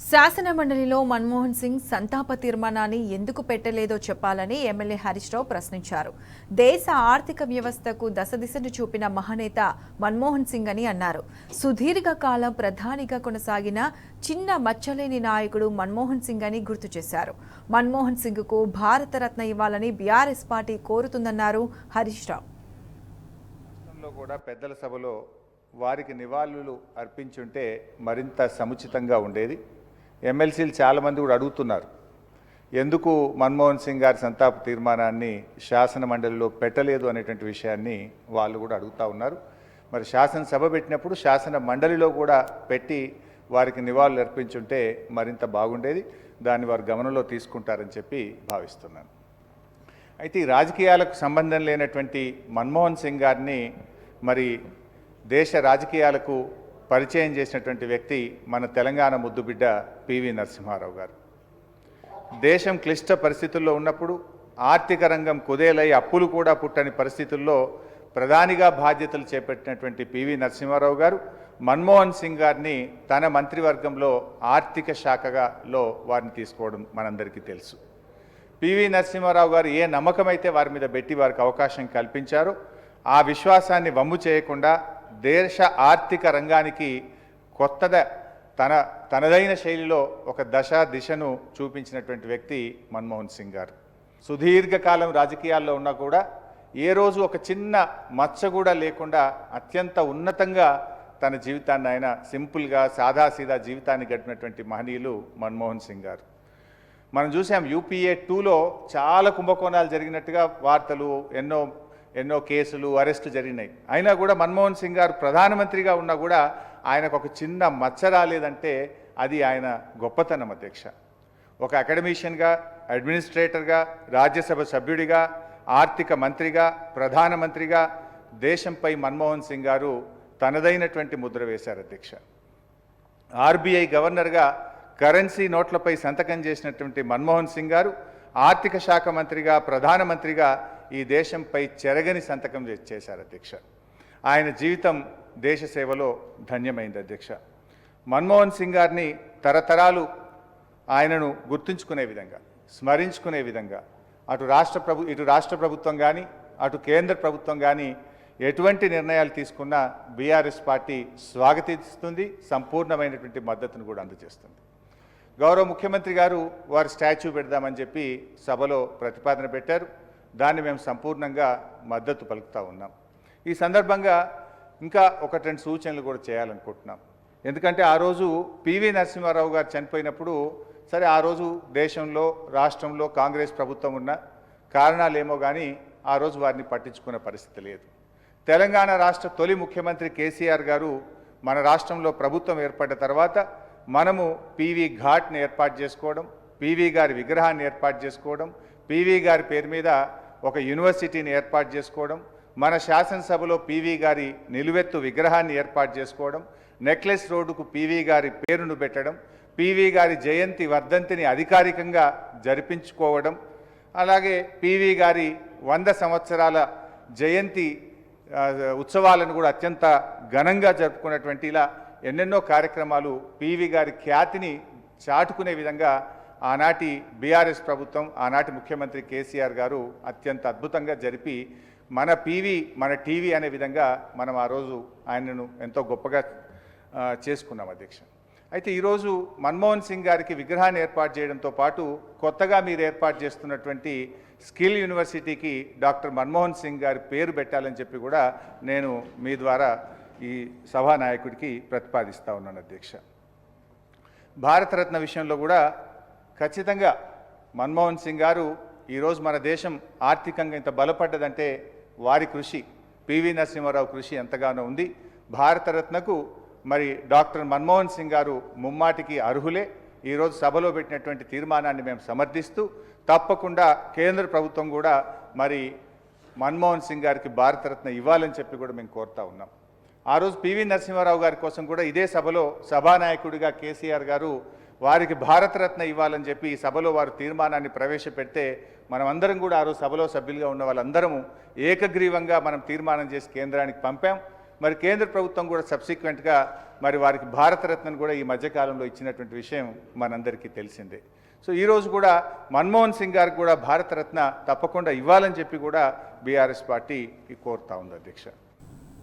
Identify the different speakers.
Speaker 1: శాసనమండలిలో మన్మోహన్ సింగ్ సంతాప తీర్మానాన్ని ఎందుకు పెట్టలేదో చెప్పాలని ఎమ్మెల్యే హరీష్ రావు ప్రశ్నించారు. దేశ ఆర్థిక వ్యవస్థకు దశదిశను చూపిన మహానేత మన్మోహన్ సింగ్ అని అన్నారు. సుదీర్ఘకాలం ప్రధానిగా కొనసాగిన చిన్న మచ్చలేని నాయకుడు మన్మోహన్ సింగ్ అని గుర్తు చేశారు. మన్మోహన్ సింగ్కు భారతరత్న ఇవ్వాలని బీఆర్ఎస్ పార్టీ కోరుతుందన్నారు హరీష్ రావు.
Speaker 2: కూడా పెద్దల సభలో వారికి నివాళులు అర్పించుంటే మరింత సముచితంగా ఉండేది. ఎమ్మెల్సీలు చాలామంది కూడా అడుగుతున్నారు, ఎందుకు మన్మోహన్ సింగ్ గారి సంతాప తీర్మానాన్ని శాసన మండలిలో పెట్టలేదు అనేటువంటి విషయాన్ని వాళ్ళు కూడా అడుగుతూ ఉన్నారు. మరి శాసనసభ పెట్టినప్పుడు శాసన మండలిలో కూడా పెట్టి వారికి నివాళులు అర్పించుంటే మరింత బాగుండేది. దాన్ని వారు గమనంలో తీసుకుంటారని చెప్పి భావిస్తున్నాను. అయితే ఈ రాజకీయాలకు సంబంధం లేనటువంటి మన్మోహన్ సింగ్ గారిని మరి దేశ రాజకీయాలకు పరిచయం చేసినటువంటి వ్యక్తి మన తెలంగాణ ముద్దుబిడ్డ పివి నరసింహారావు గారు. దేశం క్లిష్ట పరిస్థితుల్లో ఉన్నప్పుడు, ఆర్థిక రంగం కుదేలై అప్పులు కూడా పుట్టని పరిస్థితుల్లో ప్రధానిగా బాధ్యతలు చేపట్టినటువంటి పివి నరసింహారావు గారు మన్మోహన్ సింగ్ గారిని తన మంత్రివర్గంలో ఆర్థిక శాఖలో వారిని తీసుకోవడం మనందరికీ తెలుసు. పివి నరసింహారావు గారు ఏ నమ్మకం అయితే వారి మీద పెట్టి వారికి అవకాశం కల్పించారో ఆ విశ్వాసాన్ని వమ్ము చేయకుండా దేశ ఆర్థిక రంగానికి తనదైన శైలిలో ఒక దిశను చూపించినటువంటి వ్యక్తి మన్మోహన్ సింగ్ గారు. సుదీర్ఘకాలం రాజకీయాల్లో ఉన్నా కూడా ఏ రోజు ఒక చిన్న మచ్చ కూడా లేకుండా అత్యంత ఉన్నతంగా తన జీవితాన్ని ఆయన సింపుల్గా సాదాసీదా జీవితాన్ని గడిపినటువంటి మహనీయులు మన్మోహన్ సింగ్ గారు. మనం చూసాం యూపీఏ 2లో చాలా కుంభకోణాలు జరిగినట్టుగా వార్తలు, ఎన్నో కేసులు, అరెస్టు జరిగినాయి. అయినా కూడా మన్మోహన్ సింగ్ గారు ప్రధానమంత్రిగా ఉన్నా కూడా ఆయనకు ఒక చిన్న మచ్చ రాలేదంటే అది ఆయన గొప్పతనం అధ్యక్ష. ఒక అకాడమిషియన్గా, అడ్మినిస్ట్రేటర్గా, రాజ్యసభ సభ్యుడిగా, ఆర్థిక మంత్రిగా, ప్రధానమంత్రిగా దేశంపై మన్మోహన్ సింగ్ గారు తనదైనటువంటి ముద్ర వేశారు అధ్యక్ష. ఆర్బీఐ గవర్నర్గా కరెన్సీ నోట్లపై సంతకం చేసినటువంటి మన్మోహన్ సింగ్ గారు ఆర్థిక శాఖ మంత్రిగా, ప్రధానమంత్రిగా ఈ దేశంపై చెరగని సంతకం చేశారు అధ్యక్ష. ఆయన జీవితం దేశ సేవలో ధన్యమైంది అధ్యక్ష. మన్మోహన్ సింగ్ గారిని తరతరాలు ఆయనను గుర్తుంచుకునే విధంగా, స్మరించుకునే విధంగా ఇటు రాష్ట్ర ప్రభుత్వం కానీ, అటు కేంద్ర ప్రభుత్వం కానీ ఎటువంటి నిర్ణయాలు తీసుకున్నా బీఆర్ఎస్ పార్టీ స్వాగతిస్తుంది, సంపూర్ణమైనటువంటి మద్దతును కూడా అందజేస్తుంది. గౌరవ ముఖ్యమంత్రి గారు వారి స్టాచ్యూ పెడదామని చెప్పి సభలో ప్రతిపాదన పెట్టారు. దాన్ని మేము సంపూర్ణంగా మద్దతు పలుకుతూ ఉన్నాం. ఈ సందర్భంగా ఇంకా 1-2 సూచనలు కూడా చేయాలనుకుంటున్నాం. ఎందుకంటే ఆ రోజు పివి నరసింహారావు గారు చనిపోయినప్పుడు సరే ఆ రోజు దేశంలో, రాష్ట్రంలో కాంగ్రెస్ ప్రభుత్వం ఉన్న కారణాలేమో కానీ ఆ రోజు వారిని పట్టించుకునే పరిస్థితి లేదు. తెలంగాణ రాష్ట్ర తొలి ముఖ్యమంత్రి కేసీఆర్ గారు మన రాష్ట్రంలో ప్రభుత్వం ఏర్పడ్డ తర్వాత మనము పివి ఘాట్ని ఏర్పాటు చేసుకోవడం, పివి గారి విగ్రహాన్ని ఏర్పాటు చేసుకోవడం, పివి గారి పేరు మీద ఒక యూనివర్సిటీని ఏర్పాటు చేసుకోవడం, మన శాసనసభలో పివి గారి నిలువెత్తు విగ్రహాన్ని ఏర్పాటు చేసుకోవడం, నెక్లెస్ రోడ్డుకు పివి గారి పేరును పెట్టడం, పివి గారి జయంతి వర్ధంతిని అధికారికంగా జరిపించుకోవడం, అలాగే పివి గారి 100 సంవత్సరాల జయంతి ఉత్సవాలను కూడా అత్యంత ఘనంగా జరుపుకున్నటువంటి ఇలా ఎన్నెన్నో కార్యక్రమాలు పివి గారి ఖ్యాతిని చాటుకునే విధంగా ఆనాటి బీఆర్ఎస్ ప్రభుత్వం, ఆనాటి ముఖ్యమంత్రి కేసీఆర్ గారు అత్యంత అద్భుతంగా జరిపి మన పివి మన టీవీ అనే విధంగా మనం ఆ రోజు ఆయనను ఎంతో గొప్పగా చేసుకున్నాం అధ్యక్ష. అయితే ఈరోజు మన్మోహన్ సింగ్ గారికి విగ్రహాన్ని ఏర్పాటు చేయడంతో పాటు కొత్తగా మీరు ఏర్పాటు చేస్తున్నటువంటి స్కిల్ యూనివర్సిటీకి డాక్టర్ మన్మోహన్ సింగ్ గారి పేరు పెట్టాలని చెప్పి కూడా నేను మీ ద్వారా ఈ సభానాయకుడికి ప్రతిపాదిస్తూ ఉన్నాను అధ్యక్ష. భారతరత్న విషయంలో కూడా ఖచ్చితంగా మన్మోహన్ సింగ్ గారు ఈరోజు మన దేశం ఆర్థికంగా ఇంత బలపడ్డదంటే వారి కృషి, పివి నరసింహారావు కృషి ఎంతగానో ఉంది. భారతరత్నకు మరి డాక్టర్ మన్మోహన్ సింగ్ గారు ముమ్మాటికి అర్హులే. ఈరోజు సభలో పెట్టినటువంటి తీర్మానాన్ని మేము సమర్థిస్తూ తప్పకుండా కేంద్ర ప్రభుత్వం కూడా మరి మన్మోహన్ సింగ్ గారికి భారతరత్న ఇవ్వాలని చెప్పి కూడా మేము కోరుతా ఉన్నాం. ఆ రోజు పివి నరసింహారావు గారి కోసం కూడా ఇదే సభలో సభానాయకుడిగా కేసీఆర్ గారు వారికి భారతరత్న ఇవ్వాలని చెప్పి ఈ సభలో వారు తీర్మానాన్ని ప్రవేశపెడితే మనమందరం కూడా ఆ రోజు సభలో సభ్యులుగా ఉన్న వాళ్ళందరము ఏకగ్రీవంగా మనం తీర్మానం చేసి కేంద్రానికి పంపాం. మరి కేంద్ర ప్రభుత్వం కూడా సబ్సిక్వెంట్గా మరి వారికి భారతరత్నను కూడా ఈ మధ్యకాలంలో ఇచ్చినటువంటి విషయం మనందరికీ తెలిసిందే. సో ఈరోజు కూడా మన్మోహన్ సింగ్ గారికి కూడా భారతరత్న తప్పకుండా ఇవ్వాలని చెప్పి కూడా బీఆర్ఎస్ పార్టీ కోరుతా ఉంది అధ్యక్ష.